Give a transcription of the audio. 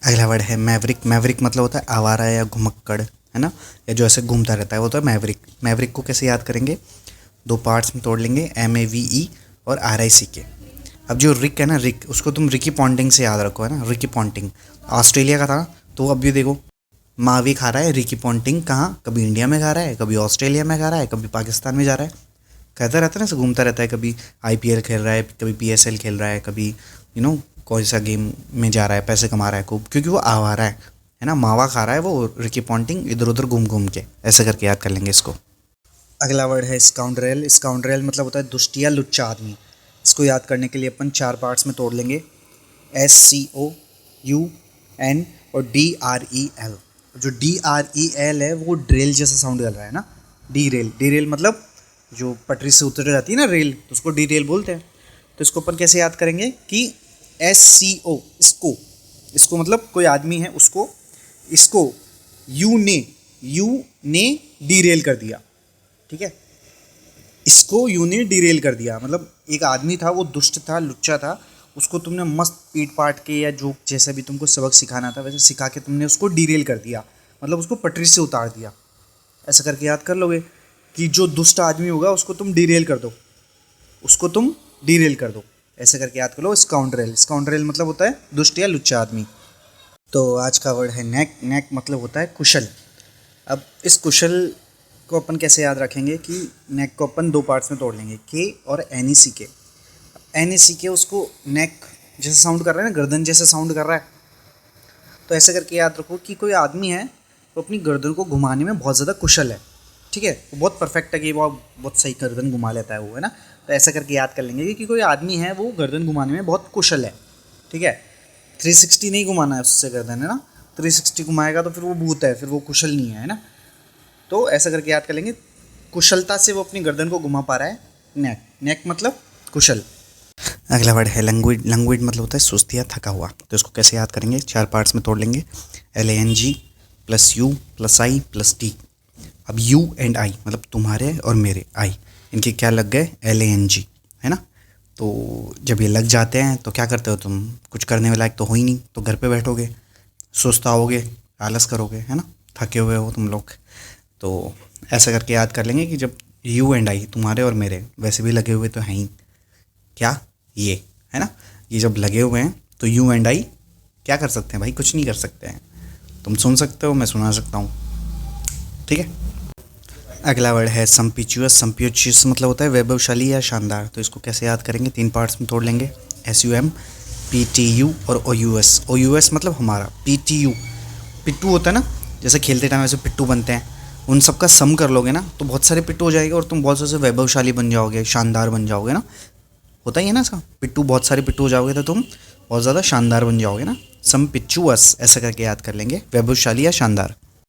अगला वर्ड है Maverick. Maverick मतलब होता है आवारा या घुमक्कड़, है ना, या जो ऐसे घूमता रहता है वो तो है मैवरिक। मैवरिक को कैसे याद करेंगे, दो पार्ट्स में तोड़ लेंगे, MAVE और RICK। अब जो रिक है ना, रिक, उसको तुम रिकी पॉन्टिंग से याद रखो, है ना, रिकी पॉन्टिंग ऑस्ट्रेलिया का था। तो अब भी देखो, मावी खा रहा है रिकी पॉन्टिंग, कहाँ, कभी इंडिया में खा रहा है, कभी ऑस्ट्रेलिया में खा रहा है, कभी पाकिस्तान में जा रहा है, कहता रहता है ना, ऐसे घूमता रहता है, कभी IPL खेल रहा है, कभी PSL खेल रहा है, कभी कोई सा गेम में जा रहा है, पैसे कमा रहा है खूब, क्योंकि वो आवारा है ना, मावा खा रहा है वो रिकी पॉन्टिंग, इधर उधर घूम घूम के। ऐसे करके याद कर लेंगे इसको। अगला वर्ड है स्काउंड्रेल। स्काउंड्रेल मतलब होता है दुष्ट या लुच्चा आदमी। इसको याद करने के लिए अपन 4 पार्ट्स में तोड़ लेंगे, SCOUN और DREL। जो DREL है वो ड्रेल जैसा साउंड कर रहा है ना, डी रेल। डी रेल मतलब जो पटरी से उतर जाती है ना रेल, तो उसको डी रेल बोलते हैं। तो इसको अपन कैसे याद करेंगे कि SCO, इसको मतलब कोई आदमी है, इसको यू ने डीरेल कर दिया, ठीक है, इसको यू ने डीरेल कर दिया। मतलब एक आदमी था, वो दुष्ट था, लुच्चा था, उसको तुमने मस्त पीट पाट के या जो जैसा भी तुमको सबक सिखाना था वैसे सिखा के तुमने उसको डीरेल कर दिया, मतलब उसको पटरी से उतार दिया। ऐसा करके याद कर लोगे कि जो दुष्ट आदमी होगा उसको तुम डीरेल कर दो, उसको तुम डीरेल कर दो। ऐसे करके याद कर लो स्काउंड्रेल। स्काउंड्रेल मतलब होता है दुष्ट या लुच्चा आदमी। तो आज का वर्ड है नेक। नेक मतलब होता है कुशल। अब इस कुशल को अपन कैसे याद रखेंगे कि नेक को अपन 2 पार्ट्स में तोड़ लेंगे, K और NECK। NECK उसको नेक जैसे साउंड कर रहा है ना, गर्दन जैसे साउंड कर रहा है, तो ऐसे करके याद रखो कि कोई आदमी है वो अपनी गर्दन को घुमाने में बहुत ज़्यादा कुशल है, ठीक है, वो बहुत परफेक्ट है कि वो बहुत सही गर्दन घुमा लेता है वो, है ना। तो ऐसा करके याद कर लेंगे कि कोई आदमी है वो गर्दन घुमाने में बहुत कुशल है, ठीक है। 360 नहीं घुमाना है उससे गर्दन, है ना, 360 घुमाएगा तो फिर वो भूत है, फिर वो कुशल नहीं है ना। तो ऐसा करके याद कर लेंगे, कुशलता से वो अपनी गर्दन को घुमा पा रहा है। नेक, नेक मतलब कुशल। अगला वर्ड है लैंग्वेज। लैंग्वेज मतलब होता है सुस्त या थका हुआ। तो इसको कैसे याद करेंगे, 4 पार्ट्स में तोड़ लेंगे, LANG + U + I + T। अब U एंड I मतलब तुम्हारे और मेरे, I इनके क्या लग गए, LANG, है ना। तो जब ये लग जाते हैं तो क्या करते हो तुम, कुछ करने में लायक तो हो ही नहीं, तो घर पे बैठोगे, सुस्त आओगे, आलस करोगे, है ना, थके हुए हो तुम लोग। तो ऐसा करके याद कर लेंगे कि जब U एंड I तुम्हारे और मेरे वैसे भी लगे हुए तो हैं ही, क्या, ये, है ना, ये जब लगे हुए हैं तो U एंड I क्या कर सकते हैं भाई, कुछ नहीं कर सकते हैं। तुम सुन सकते हो, मैं सुना सकता हूँ, ठीक है। अगला वर्ड है सम्पिचुअस। सम्पिचुअस मतलब होता है वैभवशाली या शानदार। तो इसको कैसे याद करेंगे, 3 पार्ट्स में तोड़ लेंगे, SUM, PTU और OUS। OUS मतलब हमारा, PTU पिट्टू होता है ना, जैसे खेलते टाइम ऐसे पिट्टू बनते हैं, उन सब का सम कर लोगे ना तो बहुत सारे पिट्टू हो जाएंगे और तुम बहुत से वैभवशाली बन जाओगे, शानदार बन जाओगे ना। होता ही है ना इसका, पिट्टू, बहुत सारे पिट्टू हो जाओगे तो तुम बहुत ज़्यादा शानदार बन जाओगे ना। सम पिच्चुअस ऐसा करके याद कर लेंगे, वैभवशाली या शानदार।